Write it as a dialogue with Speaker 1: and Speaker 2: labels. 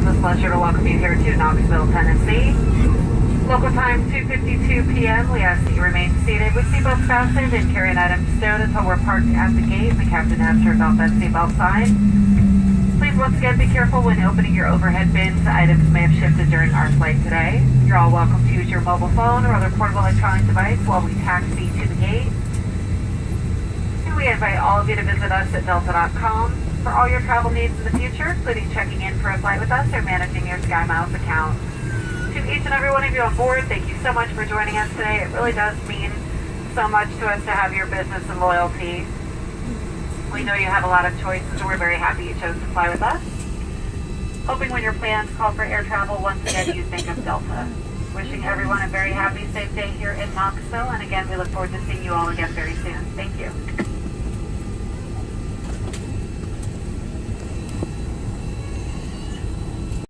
Speaker 1: a pleasure to welcome you here to Knoxville, Tennessee. Local time 2:52 p.m. We ask that you remain seated with seatbelts fastened and carry an item stowed until we're parked at the gate and the captain has turned off that seatbelt sign. Please once again be careful when opening your overhead bins. Items may have shifted during our flight today. You're all welcome to use your mobile phone or other portable electronic device while we taxi to the gate. And we invite all of you to visit us at delta.com for all your travel needs in the future, including checking in for a flight with us or managing your SkyMiles account. To each and every one of you on board, thank you so much for joining us today. It really does mean so much to us to have your business and loyalty. We know you have a lot of choices, and we're very happy you chose to fly with us. Hoping when your plans call for air travel, once again you think of Delta. Wishing everyone a very happy, safe day here in Knoxville, and again we look forward to seeing you all again very soon.